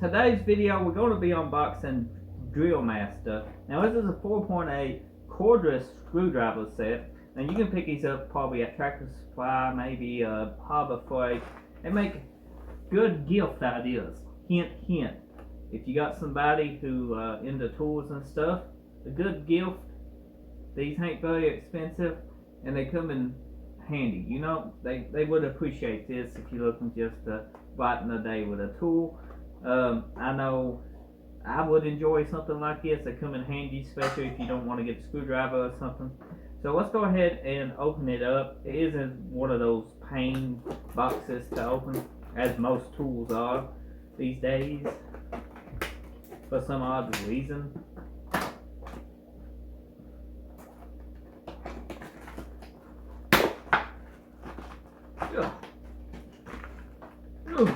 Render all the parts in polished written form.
today's video we're going to be unboxing Drill Master. Now this is a 4.8 cordless screwdriver set. Now you can pick these up probably at Tractor Supply, maybe Harbor Freight. They make good gift ideas. Hint, hint. If you got somebody who into tools and stuff, a good gift. These ain't very expensive and they come in handy. You know, they would appreciate this if you're looking just to brighten the day with a tool. I know I would enjoy something like this. They come in handy, especially if you don't want to get a screwdriver or something. So let's go ahead and open it up. It isn't one of those pain boxes to open, as most tools are these days, for some odd reason. Ugh. Ugh.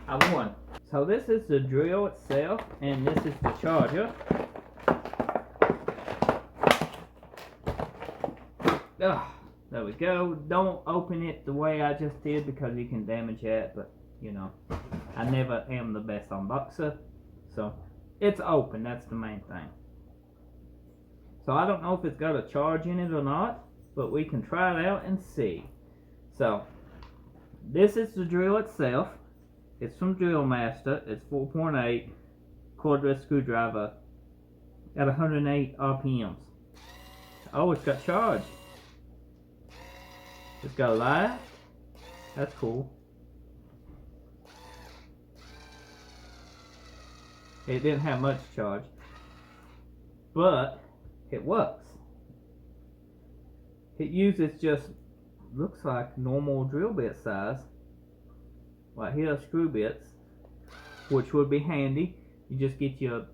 I won. So this is the drill itself, and this is the charger. Ugh, there we go. Don't open it the way I just did because you can damage it, but you know, I never am the best unboxer. So it's open, that's the main thing. So I don't know if it's got a charge in it or not, but we can try it out and see. So this is the drill itself. It's from Drill Master. It's 4.8 cordless screwdriver at 108 RPMs. Oh, it's got charge. It's got a light. That's cool. It didn't have much charge, but it works. It uses just, looks like normal drill bit size. Right here are screw bits, which would be handy. You just get you a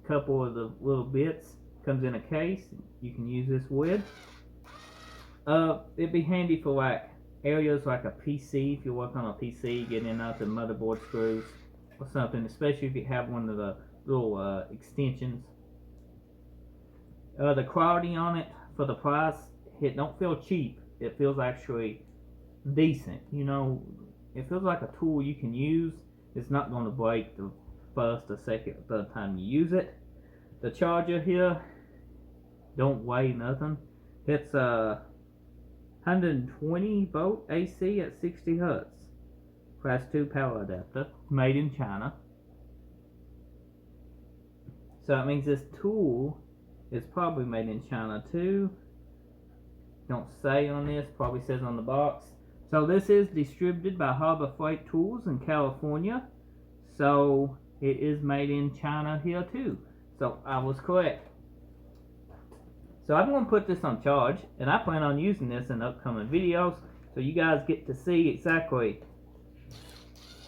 couple of the little bits, comes in a case, you can use this with. It'd be handy for like areas like a PC, if you work on a PC, getting out the motherboard screws or something, especially if you have one of the little extensions. The quality on it for the price, it don't feel cheap. It feels actually decent. You know, it feels like a tool you can use. It's not going to break the first or second or third time you use it. The charger here don't weigh nothing. It's 120 volt AC at 60 Hertz. Class 2 power adapter, made in China. So that means this tool is probably made in China too. Don't say on this, probably says on the box. So this is distributed by Harbor Freight Tools in California. So it is made in China here too. So I was correct. So I'm going to put this on charge, and I plan on using this in upcoming videos, so you guys get to see exactly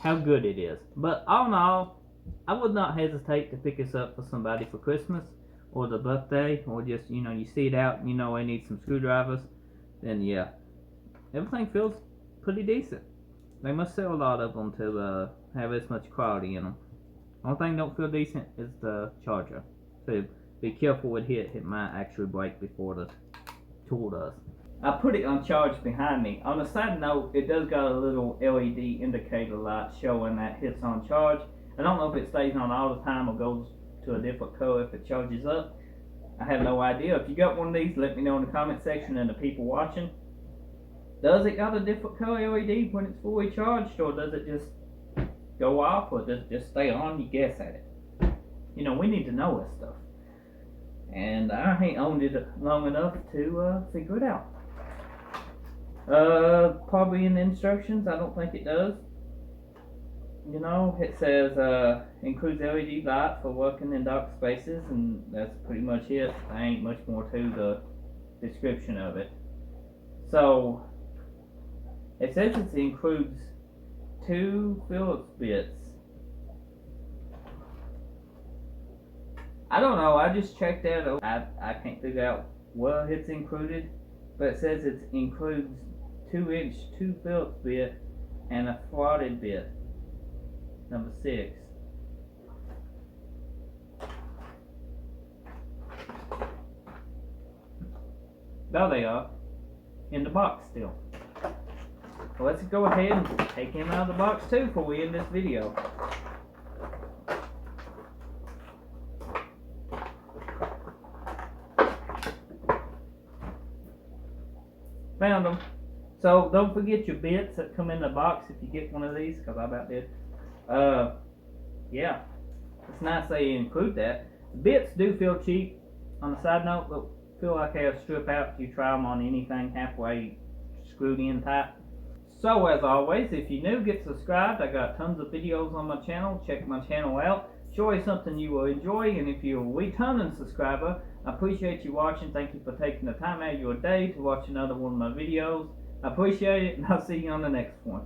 how good it is. But all in all, I would not hesitate to pick this up for somebody for Christmas or the birthday, or just, you know, you see it out and you know I need some screwdrivers, then yeah, everything feels pretty decent. They must sell a lot of them to have this much quality in them. Only thing don't feel decent is the charger. So be careful with it. It might actually break before the tool does. I put it on charge behind me. On a side note, it does got a little LED indicator light showing that it's on charge. I don't know if it stays on all the time or goes to a different color if it charges up. I have no idea. If you got one of these, let me know in the comment section, and the people watching. Does it got a different color LED when it's fully charged, or does it just go off, or does it just stay on? You guess at it. You know, we need to know this stuff. And I ain't owned it long enough to figure it out. Probably in the instructions, I don't think it does. You know, it says includes LED light for working in dark spaces, and that's pretty much it. There ain't much more to the description of it. So it says it includes 2 Phillips bits. I don't know, I just checked that out. I can't figure out what it's included, but it says it includes 2-inch 2 Phillips bit and a throdded bit, number 6. There they are, in the box still. So let's go ahead and take him out of the box too before we end this video. Found them. So don't forget your bits that come in the box if you get one of these, because I about did. Yeah, it's nice they include that. The bits do feel cheap. On a side note, they'll feel like they'll strip out if you try them on anything halfway screwed in tight. So as always, if you're new, get subscribed. I got tons of videos on my channel. Check my channel out. Sure something you will enjoy, and if you're a returning subscriber, I appreciate you watching. Thank you for taking the time out of your day to watch another one of my videos. I appreciate it, and I'll see you on the next one.